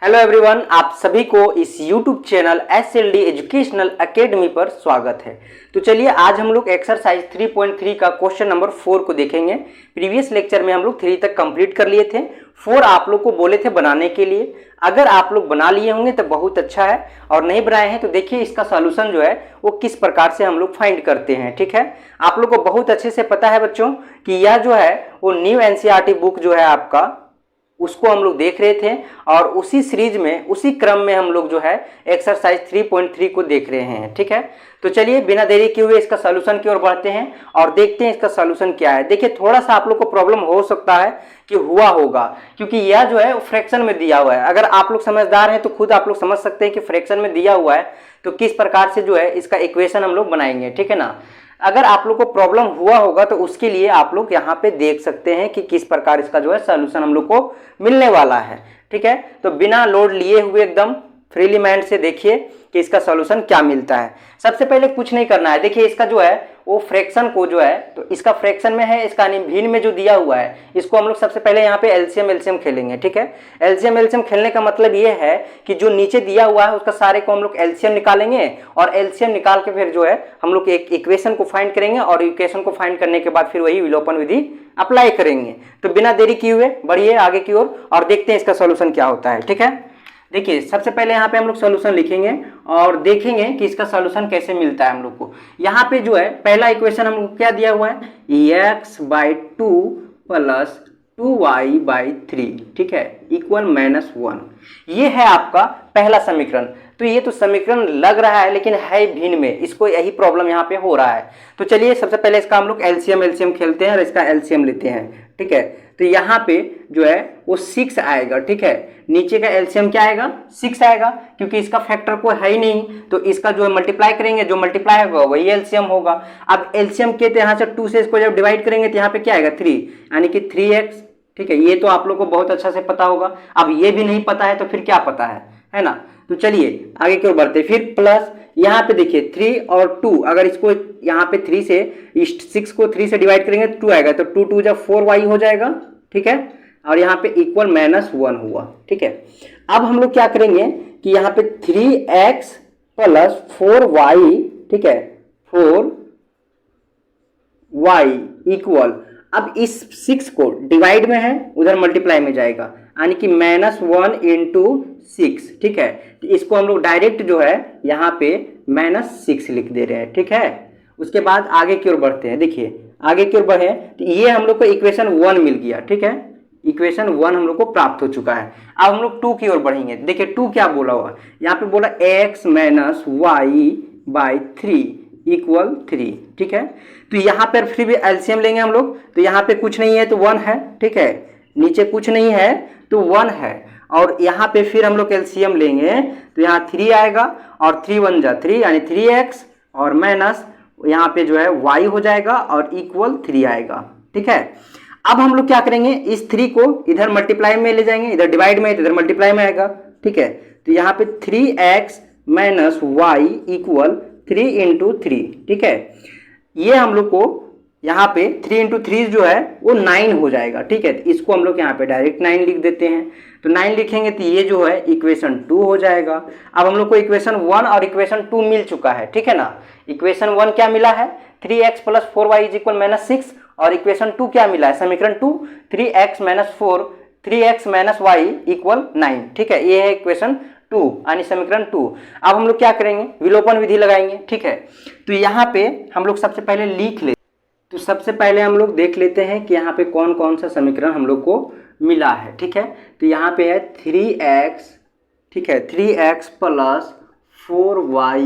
Hello everyone, आप सभी को इस YouTube channel SLD educational academy पर स्वागत है। तो चलिए आज हम लोग एक्सरसाइज 3.3 का क्वेश्चन नंबर 4 को देखेंगे। प्रीवियस लेक्चर में हम लोग 3 तक कंप्लीट कर लिए थे। 4 आप लोग को बोले थे बनाने के लिए। अगर आप लोग बना लिए होंगे तो बहुत अच्छा है, और नहीं बनाए हैं तो देखिए इसका सॉल्यूशन जो है वो किस प्रकार से हम लोग फाइंड करते हैं। ठीक है, आप लोग को बहुत अच्छे से पता है बच्चों कि यह जो है वो न्यू NCERT बुक जो है आपका, उसको हम लोग देख रहे थे और उसी सीरीज में उसी क्रम में हम लोग जो है एक्सरसाइज 3.3 को देख रहे हैं। ठीक है, तो चलिए बिना देरी किए हुए इसका सॉल्यूशन की ओर बढ़ते हैं और देखते हैं इसका सॉल्यूशन क्या है। देखिए थोड़ा सा आप लोग को प्रॉब्लम हो सकता है कि हुआ होगा, क्योंकि यह जो है फ्रैक्शन में दिया हुआ है। अगर आप लोग समझदार हैं तो खुद आप लोग समझ सकते हैं कि फ्रैक्शन में दिया हुआ है तो किस प्रकार से जो है इसका इक्वेशन हम लोग बनाएंगे। ठीक है ना, अगर आप लोग को प्रॉब्लम हुआ होगा तो उसके लिए आप लोग यहाँ पे देख सकते हैं कि किस प्रकार इसका जो है सॉल्यूशन हम लोग को मिलने वाला है। ठीक है, तो बिना लोड लिए हुए एकदम फ्रीली माइंड से देखिए कि इसका सॉल्यूशन क्या मिलता है। सबसे पहले कुछ नहीं करना है। देखिए इसका जो है वो फ्रैक्शन को जो है, तो इसका फ्रैक्शन में है, इसका भिन्न में जो दिया हुआ है इसको हम लोग सबसे पहले यहाँ पे एलसीएम खेलेंगे। ठीक है, एलसीएम खेलने का मतलब ये है कि जो नीचे दिया हुआ है उसका सारे को हम लोग एलसीएम निकालेंगे और एलसीएम निकाल के फिर जो है हम लोग एक इक्वेशन को फाइंड करेंगे और इक्वेशन को फाइंड करने के बाद फिर वही विलोपन विधि अप्लाई करेंगे। तो बिना देरी किए हुए बढ़िए आगे की ओर और देखते हैं इसका सॉल्यूशन क्या होता है। ठीक है, देखिए सबसे पहले यहाँ पे हम लोग सॉल्यूशन लिखेंगे और देखेंगे कि इसका सॉल्यूशन कैसे मिलता है हम लोग को। यहाँ पे जो है पहला इक्वेशन हम लोग क्या दिया हुआ है, x/2 + 2y/3। ठीक है, इक्वल -1। ये है आपका पहला समीकरण। तो ये तो समीकरण लग रहा है लेकिन है भिन्न में, इसको यही प्रॉब्लम यहाँ पे हो रहा है। तो चलिए सबसे पहले इसका हम लोग एलसीएम खेलते हैं और इसका एलसीएम लेते हैं। ठीक है, तो यहाँ पे जो है वो 6 आएगा। ठीक है, नीचे का एलसीएम क्या आएगा, 6 आएगा, क्योंकि इसका फैक्टर कोई है ही नहीं। तो इसका जो है मल्टीप्लाई करेंगे, जो मल्टीप्लाई होगा वही एलसीएम होगा। अब एलसीएम के तो यहाँ से 2 से इसको जब डिवाइड करेंगे तो यहाँ पे क्या आएगा, 3, यानी कि 3x। ठीक है, ये तो आप लोग को बहुत अच्छा से पता होगा। अब ये भी नहीं पता है तो फिर क्या पता है ना। तो चलिए आगे की ओर बढ़ते, फिर प्लस यहाँ पे देखिए 3 और 2, अगर इसको यहाँ पे 3 से 6 को 3 से डिवाइड करेंगे तो 2 आएगा, तो 2 2 जब 4y हो जाएगा। ठीक है, और यहाँ पे इक्वल -1 हुआ। ठीक है, अब हम लोग क्या करेंगे कि यहाँ पे 3x + 4y, ठीक है, 4y इक्वल, अब इस 6 को डिवाइड में है, उधर मल्टीप्लाई में जाएगा, यानी कि -1 × 6। ठीक है, तो इसको हम लोग डायरेक्ट जो है यहाँ पे -6 लिख दे रहे हैं। ठीक है, उसके बाद आगे की ओर बढ़ते हैं। देखिए आगे की ओर बढ़े तो ये हम लोग को इक्वेशन 1 मिल गया। ठीक है, इक्वेशन 1 हम लोग को प्राप्त हो चुका है। अब हम लोग 2 की ओर बढ़ेंगे। देखिए 2 क्या बोला हुआ, यहाँ पे बोला x - y/3 इक्वल 3। ठीक है, तो यहाँ पर फिर भी एलसीएम लेंगे हम लोग। तो यहाँ पे कुछ नहीं है तो 1 है। ठीक है, नीचे कुछ नहीं है तो 1 है, और यहाँ पे फिर हम लोग एलसीएम लेंगे तो यहाँ 3 आएगा और 3 × 1 = 3, यानी 3x, और माइनस यहाँ पे जो है y हो जाएगा और इक्वल 3 आएगा। ठीक है, अब हम लोग क्या करेंगे, इस 3 को इधर मल्टीप्लाई में ले जाएंगे, इधर डिवाइड में है तो इधर मल्टीप्लाई में आएगा। ठीक है, तो यहाँ पे 3x - y इक्वल 3 × 3। ठीक है, ये हम लोग को यहाँ पे 3 × 3 जो है वो 9 हो जाएगा। ठीक है, तो इसको हम लोग यहाँ पे डायरेक्ट 9 लिख देते हैं। तो 9 लिखेंगे तो ये जो है इक्वेशन 2 हो जाएगा। अब हम लोग को इक्वेशन 1 और इक्वेशन 2 मिल चुका है। ठीक है ना, इक्वेशन 1 क्या मिला है, 3x + 4y = -6, और इक्वेशन 2 क्या मिला है, समीकरण 2, 3x - y = 9। ठीक है, ये है इक्वेशन 2 यानी समीकरण 2। अब हम लोग क्या करेंगे, विलोपन विधि लगाएंगे। ठीक है, तो यहाँ पे हम लोग सबसे पहले लिख ले, तो सबसे पहले हम लोग देख लेते हैं कि यहाँ पे कौन कौन सा समीकरण हम लोग को मिला है। ठीक है, तो यहाँ पे है 3x, ठीक है, 3x + 4y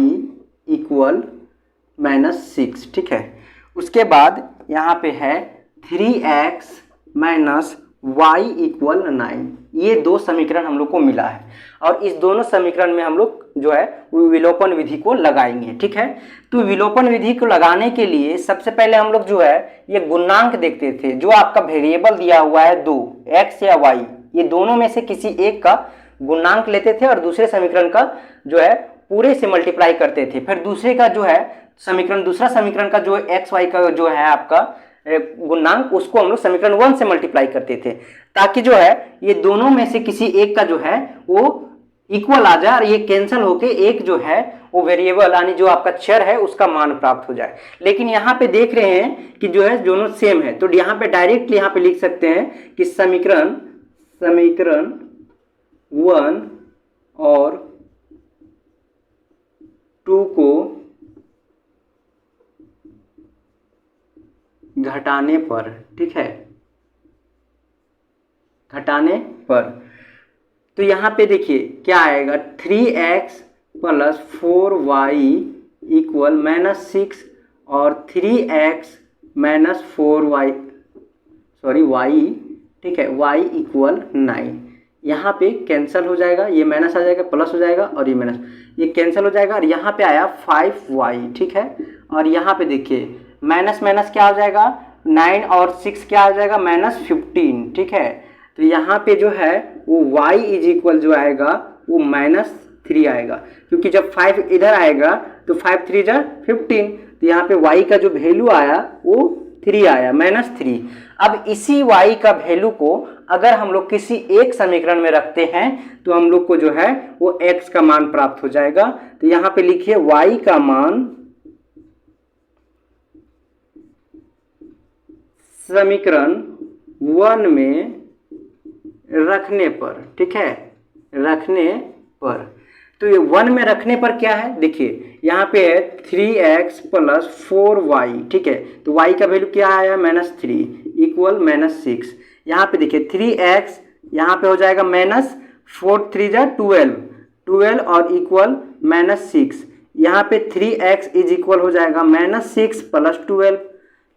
= -6। ठीक है, उसके बाद यहाँ पे है 3x - y = 9। ये 2 समीकरण हम लोग को मिला है और इस दोनों समीकरण में हम लोग जो है विलोपन विधि को लगाएंगे। ठीक है, तो विलोपन विधि को लगाने के लिए सबसे पहले हम लोग जो है ये गुणांक देखते थे। जो आपका वेरिएबल दिया हुआ है 2, x या y, ये दोनों में से किसी एक का गुणांक लेते थे और दूसरे समीकरण का जो है पूरे से मल्टीप्लाई करते थे। फिर दूसरे का जो है समीकरण, दूसरा समीकरण का जो x y का जो है आपका गुणांक, उसको हम लोग समीकरण 1 से मल्टीप्लाई करते थे, ताकि जो है ये दोनों में से किसी एक का जो है वो इक्वल आ जाए और ये कैंसिल होके एक जो है वो वेरिएबल यानी जो आपका चर है उसका मान प्राप्त हो जाए। लेकिन यहाँ पे देख रहे हैं कि जो है दोनों सेम है, तो यहाँ पे डायरेक्टली यहाँ पे लिख सकते हैं कि समीकरण 1 और 2 को घटाने पर, ठीक है, घटाने पर, तो यहाँ पे देखिए क्या आएगा, 3x प्लस 4y इक्वल -6 और 3x माइनस 4y y, ठीक है, y इक्वल 9। यहाँ पे कैंसिल हो जाएगा, ये माइनस आ जाएगा, प्लस हो जाएगा और ये माइनस, ये कैंसिल हो जाएगा और यहाँ पे आया 5y, ठीक है। और यहाँ पे देखिए माइनस माइनस क्या हो जाएगा, 9 और 6 क्या हो जाएगा, -15, ठीक है। तो यहाँ पे जो है वो y इज इक्वल जो आएगा वो -3 आएगा, क्योंकि जब 5 इधर आएगा तो 5 3 जा 15, तो यहाँ पे y का जो वैल्यू आया वो 3 आया, -3। अब इसी y का वैल्यू को अगर हम लोग किसी एक समीकरण में रखते हैं तो हम लोग को जो है वो x का मान प्राप्त हो जाएगा। तो यहाँ पे लिखिए y का मान समीकरण 1 में रखने पर, ठीक है, रखने पर, तो ये 1 में रखने पर क्या है, देखिए यहाँ पे है 3x प्लस 4y, ठीक है, तो y का वैल्यू क्या आया, -3 इक्वल -6। यहाँ पे देखिए 3x यहाँ पे हो जाएगा -4 3 जा 12 और इक्वल -6, यहाँ पे 3x इज इक्वल हो जाएगा -6 प्लस 12।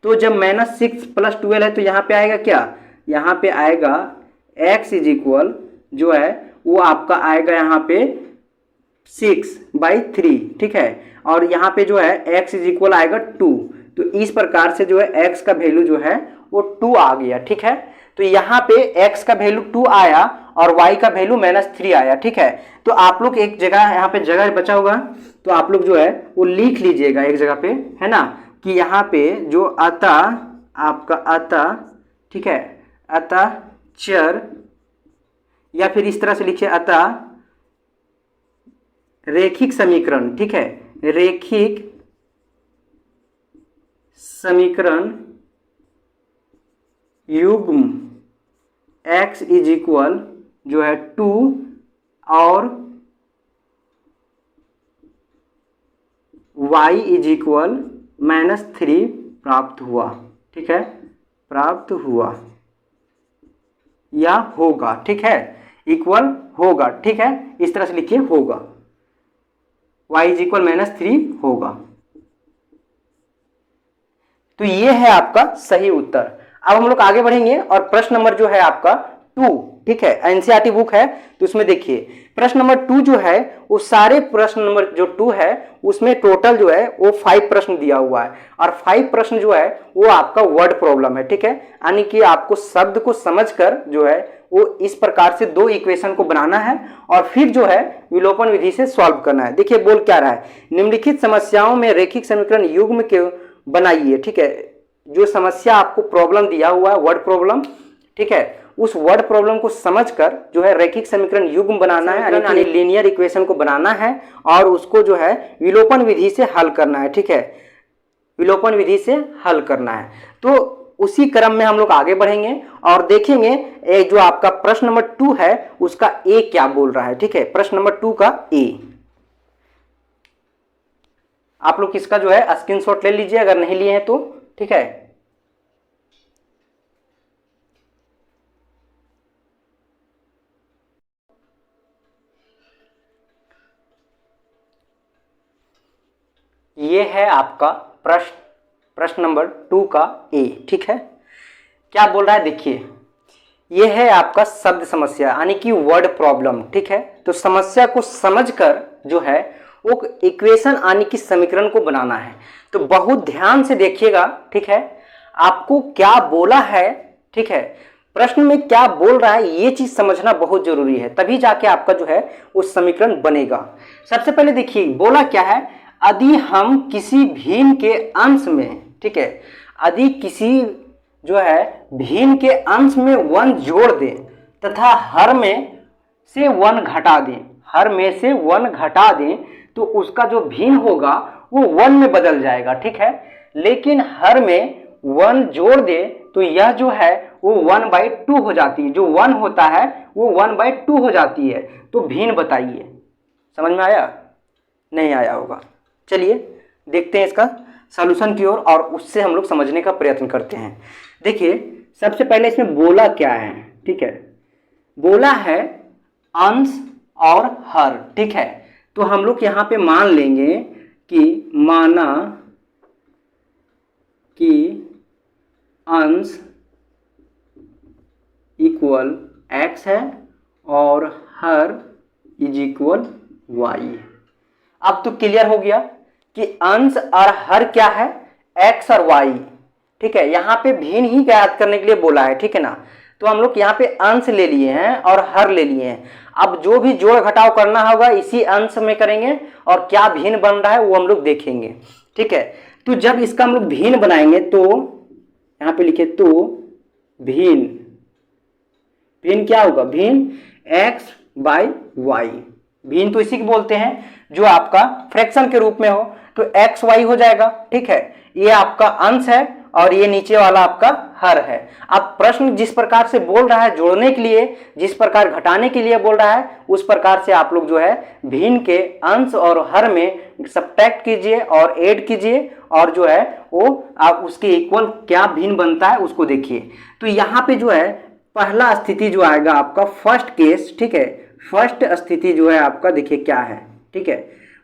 तो जब -6 प्लस 12 है तो यहाँ पे आएगा क्या, यहाँ पे आएगा x इज इक्वल जो है वो आपका आएगा यहाँ पे 6/3, ठीक है, और यहाँ पे जो है x इज इक्वल आएगा 2। तो इस प्रकार से जो है x का वैल्यू जो है वो 2 आ गया, ठीक है। तो यहाँ पे x का वैल्यू 2 आया और y का वैल्यू -3 आया, ठीक है। तो आप लोग एक जगह यहाँ पे जगह बचा होगा तो आप लोग जो है वो लिख लीजिएगा एक जगह पे, है ना, कि यहाँ पे जो अतः आपका अतः, ठीक है, अतः चर, या फिर इस तरह से लिखिए अतः रेखिक समीकरण, ठीक है, रेखिक समीकरण युग्म x इज इक्वल जो है 2 और y इज इक्वल -3 प्राप्त हुआ, ठीक है, प्राप्त हुआ या होगा, ठीक है, इक्वल होगा, ठीक है, इस तरह से लिखिए होगा, y इज इक्वल -3 होगा। तो ये है आपका सही उत्तर। अब हम लोग आगे बढ़ेंगे और प्रश्न नंबर जो है आपका 2, ठीक है, एनसीईआरटी बुक है तो उसमें देखिए प्रश्न नंबर 2 जो है वो सारे प्रश्न नंबर जो 2 है उसमें टोटल जो है वो 5 प्रश्न दिया हुआ है और 5 प्रश्न जो है वो आपका वर्ड प्रॉब्लम है, ठीक है, यानी कि आपको शब्द को समझकर जो है वो इस प्रकार से 2 इक्वेशन को बनाना है और फिर जो है विलोपन विधि से सॉल्व करना है। देखिए बोल क्या रहा है, निम्नलिखित समस्याओं में रेखिक समीकरण युग्म के बनाइए, ठीक है, जो समस्या आपको प्रॉब्लम दिया हुआ है वर्ड प्रॉब्लम, ठीक है, उस वर्ड प्रॉब्लम को समझकर जो है रेखिक समीकरण युग्म बनाना है, यानी लीनियर इक्वेशन को बनाना है और उसको जो है विलोपन विधि से हल करना है, ठीक है, विलोपन विधि से हल करना है। तो उसी क्रम में हम लोग आगे बढ़ेंगे और देखेंगे जो आपका प्रश्न नंबर 2 है उसका ए क्या बोल रहा है, ठीक है, प्रश्न नंबर 2 का ए। आप लोग इसका जो है स्क्रीनशॉट ले लीजिए अगर नहीं लिए हैं तो, ठीक है। ये है आपका प्रश्न नंबर 2 का ए, ठीक है। क्या बोल रहा है देखिए, ये है आपका शब्द समस्या यानी कि वर्ड प्रॉब्लम, ठीक है। तो समस्या को समझकर जो है वो इक्वेशन यानी कि समीकरण को बनाना है। तो बहुत ध्यान से देखिएगा, ठीक है, आपको क्या बोला है, ठीक है, प्रश्न में क्या बोल रहा है ये चीज समझना बहुत जरूरी है, तभी जाके आपका जो है वो समीकरण बनेगा। सबसे पहले देखिए बोला क्या है, यदि हम किसी भिन्न के अंश में, ठीक है, यदि किसी जो है भिन्न के अंश में 1 जोड़ दें तथा हर में से 1 घटा दें, हर में से 1 घटा दें तो उसका जो भिन्न होगा वो 1 में बदल जाएगा, ठीक है। लेकिन हर में 1 जोड़ दे तो यह जो है वो 1/2 हो जाती है, जो 1 होता है वो 1/2 हो जाती है। तो भिन्न बताइए। समझ में आया? नहीं आया होगा। चलिए देखते हैं इसका सॉल्यूशन की ओर और उससे हम लोग समझने का प्रयत्न करते हैं। देखिए सबसे पहले इसमें बोला क्या है, ठीक है। बोला है अंश और हर, ठीक है। तो हम लोग यहाँ पे मान लेंगे कि माना कि अंश इक्वल x है और हर इज इक्वल y। अब तो क्लियर हो गया कि अंश और हर क्या है, x और y, ठीक है। यहाँ पे भिन्न ही ज्ञात करने के लिए बोला है, ठीक है ना। तो हम लोग यहाँ पे अंश ले लिए हैं और हर ले लिए हैं। अब जो भी जोड़ घटाव करना होगा इसी अंश में करेंगे और क्या भिन्न बन रहा है वो हम लोग देखेंगे, ठीक है। तो जब इसका हम लोग भिन्न बनाएंगे तो यहाँ पे लिखे तो भिन्न क्या होगा, भिन्न x/y। भिन्न तो इसी को बोलते हैं जो आपका फ्रैक्शन के रूप में हो, तो xy हो जाएगा, ठीक है। ये आपका अंश है और ये नीचे वाला आपका हर है। अब प्रश्न जिस प्रकार से बोल रहा है जोड़ने के लिए, जिस प्रकार घटाने के लिए बोल रहा है, उस प्रकार से आप लोग जो है भिन्न के अंश और हर में सब्ट्रैक्ट कीजिए और ऐड कीजिए और जो है वो आप उसके इक्वल क्या भिन्न बनता है उसको देखिए। तो यहाँ पे जो है पहला स्थिति जो आएगा आपका फर्स्ट केस, ठीक है। फर्स्ट स्थिति जो है आपका देखिए क्या है, ठीक है।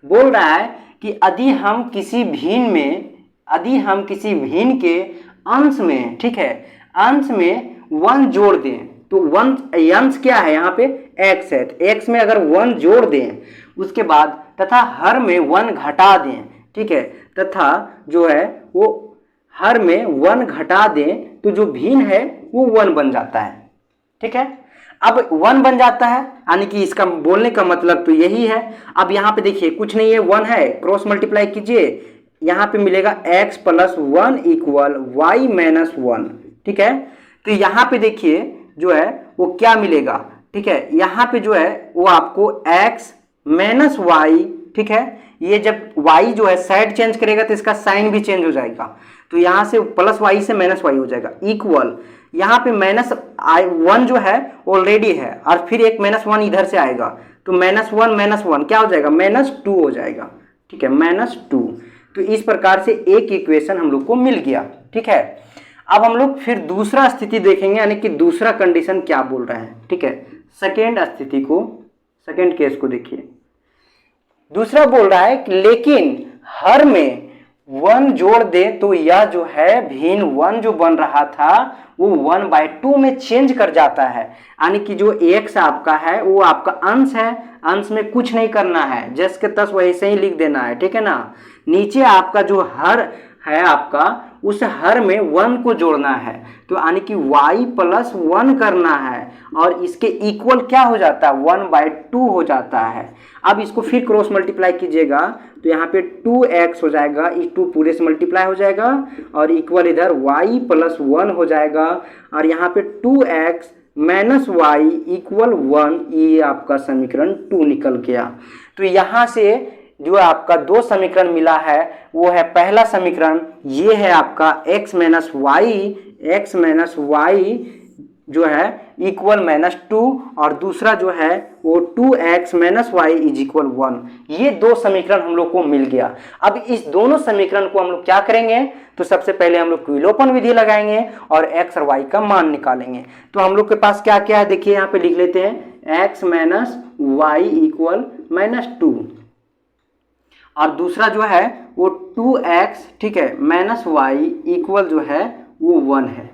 बोल रहा है कि यदि हम किसी भिन्न के अंश में, ठीक है, अंश में 1 जोड़ दें तो 1 अंश क्या है यहाँ पे x है, तो x में अगर 1 जोड़ दें उसके बाद तथा हर में 1 घटा दें, ठीक है, तथा जो है वो हर में 1 घटा दें तो जो भिन्न है वो 1 बन जाता है, ठीक है। अब 1 बन जाता है यानी कि इसका बोलने का मतलब तो यही है। अब यहाँ पे देखिए कुछ नहीं है, 1 है, क्रॉस मल्टीप्लाई कीजिए, यहाँ पे मिलेगा x + 1 इक्वल y - 1, ठीक है। तो यहाँ पे देखिए जो है वो क्या मिलेगा, ठीक है। यहाँ पे जो है वो आपको x - y, ठीक है। ये जब y जो है साइड चेंज करेगा तो इसका साइन भी चेंज हो जाएगा, तो यहाँ से +y से -y हो जाएगा इक्वल, यहाँ पे -1 जो है ऑलरेडी है और फिर एक -1 इधर से आएगा तो -1 क्या हो जाएगा, -2 हो जाएगा, ठीक है, -2। तो इस प्रकार से एक इक्वेशन हम लोग को मिल गया, ठीक है। अब हम लोग फिर दूसरा स्थिति देखेंगे यानी कि दूसरा कंडीशन क्या बोल रहे हैं, ठीक है। सेकेंड केस को देखिए। दूसरा बोल रहा है कि लेकिन हर में 1 जोड़ दे तो यह जो है भिन्न 1 जो बन रहा था वो 1/2 में चेंज कर जाता है, यानी कि जो x आपका है वो आपका अंश है, अंश में कुछ नहीं करना है, जस के तस वैसे ही लिख देना है, ठीक है ना। नीचे आपका जो हर है आपका उस हर में 1 को जोड़ना है, तो यानी कि y + 1 करना है और इसके इक्वल क्या हो जाता है 1/2 हो जाता है। अब इसको फिर क्रॉस मल्टीप्लाई कीजिएगा तो यहाँ पे 2x हो जाएगा, इस 2 पूरे से मल्टीप्लाई हो जाएगा और इक्वल इधर y + 1 हो जाएगा और यहाँ पे 2x - y इक्वल 1, ये आपका समीकरण 2 निकल गया। तो यहाँ से जो आपका 2 समीकरण मिला है वो है पहला समीकरण, ये है आपका x - y जो है इक्वल -2 और दूसरा जो है वो 2x - y इक्वल 1। ये 2 समीकरण हम लोग को मिल गया। अब इस दोनों समीकरण को हम लोग क्या करेंगे, तो सबसे पहले हम लोग विलोपन विधि लगाएंगे और x और y का मान निकालेंगे। तो हम लोग के पास क्या क्या है देखिए, यहाँ पे लिख लेते हैं x - y इक्वल -2 और दूसरा जो है वो 2x, ठीक है, -y इक्वल जो है वो 1 है,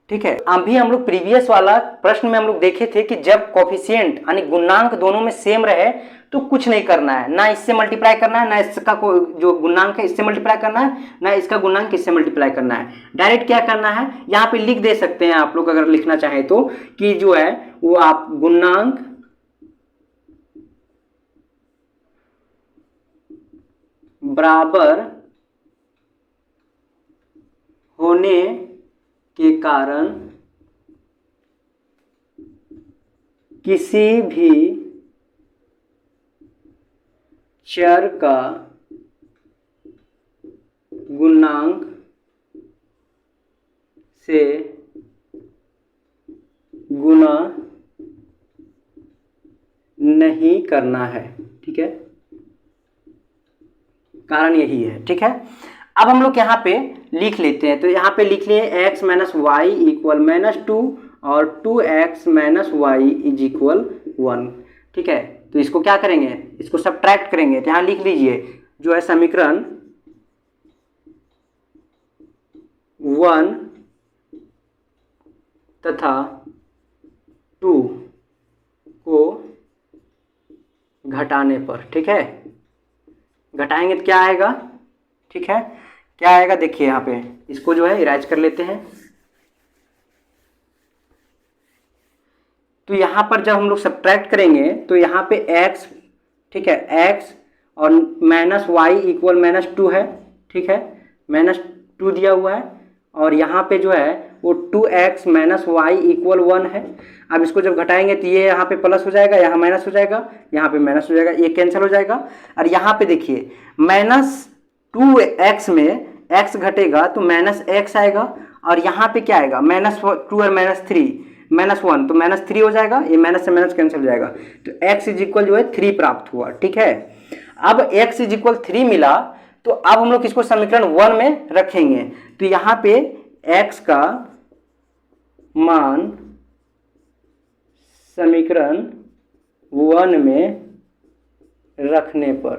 ठीक है। अभी हम लोग प्रीवियस वाला प्रश्न में हम लोग देखे थे कि जब कोफिशिएंट यानी गुणांक दोनों में सेम रहे तो कुछ नहीं करना है, ना इससे मल्टीप्लाई करना है, ना इसका जो गुणांक है इससे मल्टीप्लाई करना है, ना इसका गुणांक इससे मल्टीप्लाई करना है। डायरेक्ट क्या करना है, यहाँ पे लिख दे सकते हैं आप लोग अगर लिखना चाहें तो, कि जो है वो आप गुणांक बराबर होने के कारण किसी भी चर का गुणांक से गुणा नहीं करना है। ठीक है, कारण यही है। ठीक है, अब हम लोग यहाँ पे लिख लेते हैं। तो यहाँ पे लिख लिए x माइनस वाई इक्वल -2 और 2x minus y is equal 1। ठीक है, तो इसको क्या करेंगे, इसको सब्ट्रैक्ट करेंगे। तो यहाँ लिख लीजिए जो है समीकरण 1 तथा 2 को घटाने पर। ठीक है, घटाएंगे तो क्या आएगा, ठीक है, क्या आएगा देखिए यहाँ पे, इसको जो है इरेज कर लेते हैं। तो यहाँ पर जब हम लोग सब्ट्रैक्ट करेंगे तो यहाँ पे x, ठीक है, x और माइनस वाई इक्वल -2 है। ठीक है, -2 दिया हुआ है और यहाँ पे जो है वो 2x माइनस वाई इक्वल 1 है। अब इसको जब घटाएंगे तो ये यहाँ पे प्लस हो जाएगा, यहाँ माइनस हो जाएगा, यहाँ पे माइनस हो जाएगा, ये कैंसिल हो जाएगा। और यहाँ पे देखिए -2x में x घटेगा तो -x आएगा और यहाँ पे क्या आएगा, -2 और -3 -1 तो -3 हो जाएगा, ये माइनस से माइनस कैंसिल हो जाएगा। तो x इज इक्वल जो है 3 प्राप्त हुआ। ठीक है, अब x इज इक्वल 3 मिला तो अब हम लोग इसको समीकरण 1 में रखेंगे। तो यहाँ पे x का मान समीकरण 1 में रखने पर,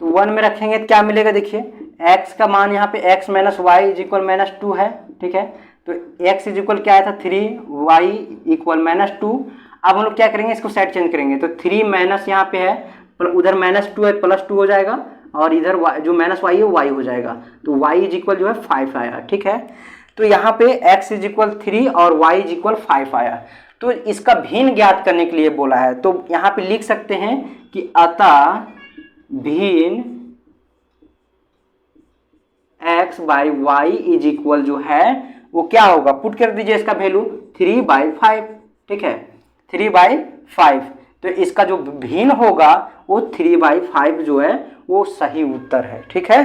तो 1 में रखेंगे तो क्या मिलेगा देखिए, x का मान यहाँ पे x minus y is equal -2 है। ठीक है, तो x इज इक्वल क्या आया था 3, y इक्वल -2। अब हम लोग क्या करेंगे, इसको साइड चेंज करेंगे। तो 3 माइनस यहाँ पे है, उधर -2 है, +2 हो जाएगा और इधर जो माइनस वाई है वो y हो जाएगा। तो y इज इक्वल जो है 5 आया। ठीक है, तो यहाँ पे x इज इक्वल 3 और y इज इक्वल 5 आया। तो इसका भिन्न ज्ञात करने के लिए बोला है, तो यहाँ पे लिख सकते हैं कि अतः भिन्न x by y is equal जो है वो क्या होगा, पुट कर दीजिए इसका वैल्यू 3/5। ठीक है, 3/5। तो इसका जो भिन्न होगा वो 3/5 जो है वो सही उत्तर है। ठीक है,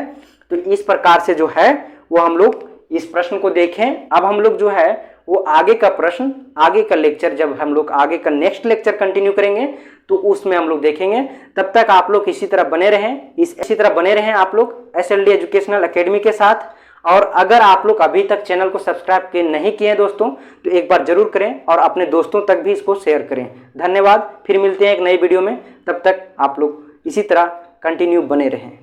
तो इस प्रकार से जो है वो हम लोग इस प्रश्न को देखें। अब हम लोग जो है वो आगे का प्रश्न, आगे का लेक्चर, जब हम लोग आगे का नेक्स्ट लेक्चर कंटिन्यू करेंगे तो उसमें हम लोग देखेंगे। तब तक आप लोग इसी तरह बने रहें आप लोग SLD एजुकेशनल एकेडमी के साथ। और अगर आप लोग अभी तक चैनल को सब्सक्राइब नहीं किए हैं दोस्तों, तो एक बार जरूर करें और अपने दोस्तों तक भी इसको शेयर करें। धन्यवाद, फिर मिलते हैं एक नई वीडियो में। तब तक आप लोग इसी तरह कंटिन्यू बने रहें।